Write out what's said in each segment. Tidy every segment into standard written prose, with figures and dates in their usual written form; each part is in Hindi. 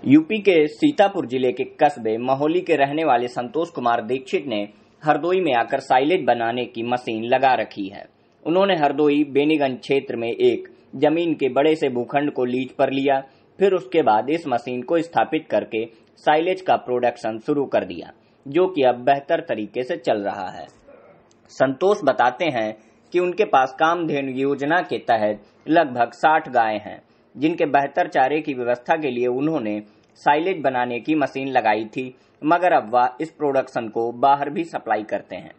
यूपी के सीतापुर जिले के कस्बे महोली के रहने वाले संतोष कुमार दीक्षित ने हरदोई में आकर साइलेज बनाने की मशीन लगा रखी है। उन्होंने हरदोई बेनीगंज क्षेत्र में एक जमीन के बड़े से भूखंड को लीज पर लिया, फिर उसके बाद इस मशीन को स्थापित करके साइलेज का प्रोडक्शन शुरू कर दिया, जो कि अब बेहतर तरीके से चल रहा है। संतोष बताते हैं कि उनके पास कामधेनु योजना के तहत लगभग 60 गाय हैं, जिनके बेहतर चारे की व्यवस्था के लिए उन्होंने साइलेज बनाने की मशीन लगाई थी, मगर अब वह इस प्रोडक्शन को बाहर भी सप्लाई करते हैं।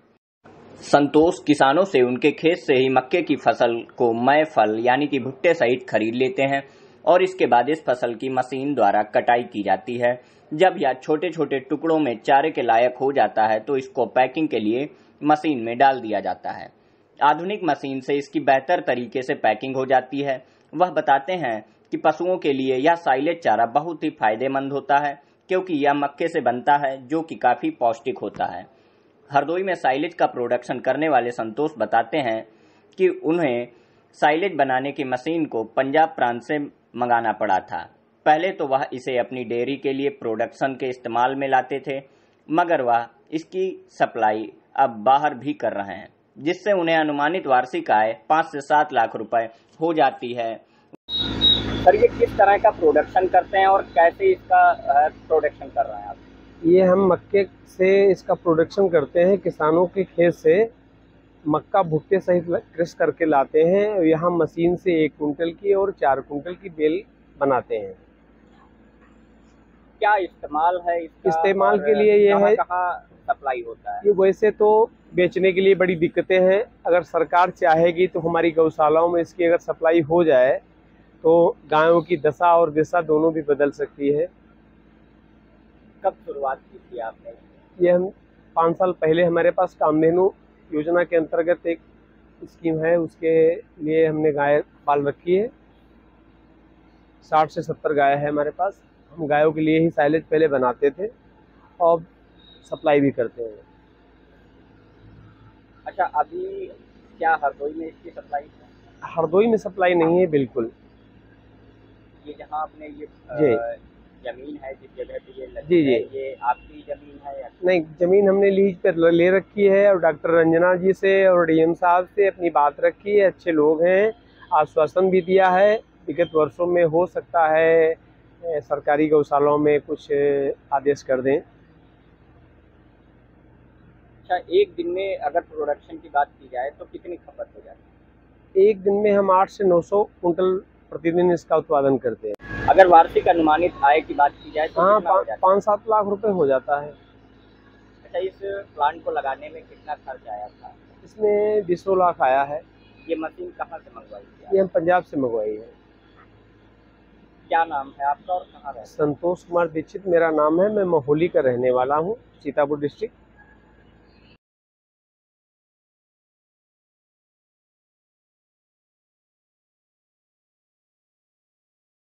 संतोष किसानों से उनके खेत से ही मक्के की फसल को मय फल यानी कि भुट्टे सहित खरीद लेते हैं और इसके बाद इस फसल की मशीन द्वारा कटाई की जाती है। जब यह छोटे छोटे टुकड़ों में चारे के लायक हो जाता है तो इसको पैकिंग के लिए मशीन में डाल दिया जाता है। आधुनिक मशीन से इसकी बेहतर तरीके से पैकिंग हो जाती है। वह बताते हैं कि पशुओं के लिए यह साइलेज चारा बहुत ही फायदेमंद होता है, क्योंकि यह मक्के से बनता है, जो कि काफी पौष्टिक होता है। हरदोई में साइलेज का प्रोडक्शन करने वाले संतोष बताते हैं कि उन्हें साइलेज बनाने की मशीन को पंजाब प्रांत से मंगाना पड़ा था। पहले तो वह इसे अपनी डेयरी के लिए प्रोडक्शन के इस्तेमाल में लाते थे, मगर वह इसकी सप्लाई अब बाहर भी कर रहे हैं, जिससे उन्हें अनुमानित वार्षिक आय 5 से 7 लाख रुपए हो जाती है। सर, ये किस तरह का प्रोडक्शन करते हैं और कैसे इसका प्रोडक्शन कर रहे हैं आप? ये हम मक्के से इसका प्रोडक्शन करते हैं। किसानों के खेत से मक्का भुट्टे सहित क्रश करके लाते हैं। यहाँ मशीन से 1 कुंटल की और 4 कुंटल की बेल बनाते हैं। क्या इस्तेमाल है इसका? इस्तेमाल के लिए ये है, कहाँ सप्लाई होता है? ये वैसे तो बेचने के लिए बड़ी दिक्कतें हैं। अगर सरकार चाहेगी तो हमारी गौशालाओं में इसकी अगर सप्लाई हो जाए तो गायों की दशा और दिशा दोनों भी बदल सकती है। कब शुरुआत की थी आपने? ये हम 5 साल पहले हमारे पास कामधेनु योजना के अंतर्गत एक स्कीम है, उसके लिए हमने गाय पाल रखी है। 60 से 70 गाय है हमारे पास। हम गायों के लिए ही साइलेज पहले बनाते थे और सप्लाई भी करते हैं। अच्छा, अभी क्या हरदोई में इसकी सप्लाई है? हरदोई में सप्लाई नहीं है बिल्कुल। ये जहाँ आपने ये जमीन है, जिस जगह पे ये लगी है, ये आपकी जमीन है या? नहीं, जमीन हमने लीज पर ले रखी है और डॉक्टर रंजना जी से और डीएम साहब से अपनी बात रखी है। अच्छे लोग हैं, आश्वासन भी दिया है। विगत वर्षों में हो सकता है सरकारी गौशालाओं में कुछ आदेश कर दें। अच्छा, एक दिन में अगर प्रोडक्शन की बात की जाए तो कितनी खपत हो जाती है? एक दिन में हम 800 से 900 कुंटल प्रतिदिन इसका उत्पादन करते हैं। अगर वार्षिक अनुमानित आय की बात की जाए तो हाँ, 5-7 लाख रुपए हो जाता है। अच्छा, इस प्लांट को लगाने में कितना खर्च आया था? इसमें 20 लाख आया है। ये मशीन कहाँ से मंगवाई थी? ये हम पंजाब से मंगवाई है। क्या नाम है आपका और कहाँ रहते हैं? संतोष कुमार दीक्षित मेरा नाम है। मैं महोली का रहने वाला हूँ, सीतापुर डिस्ट्रिक्ट।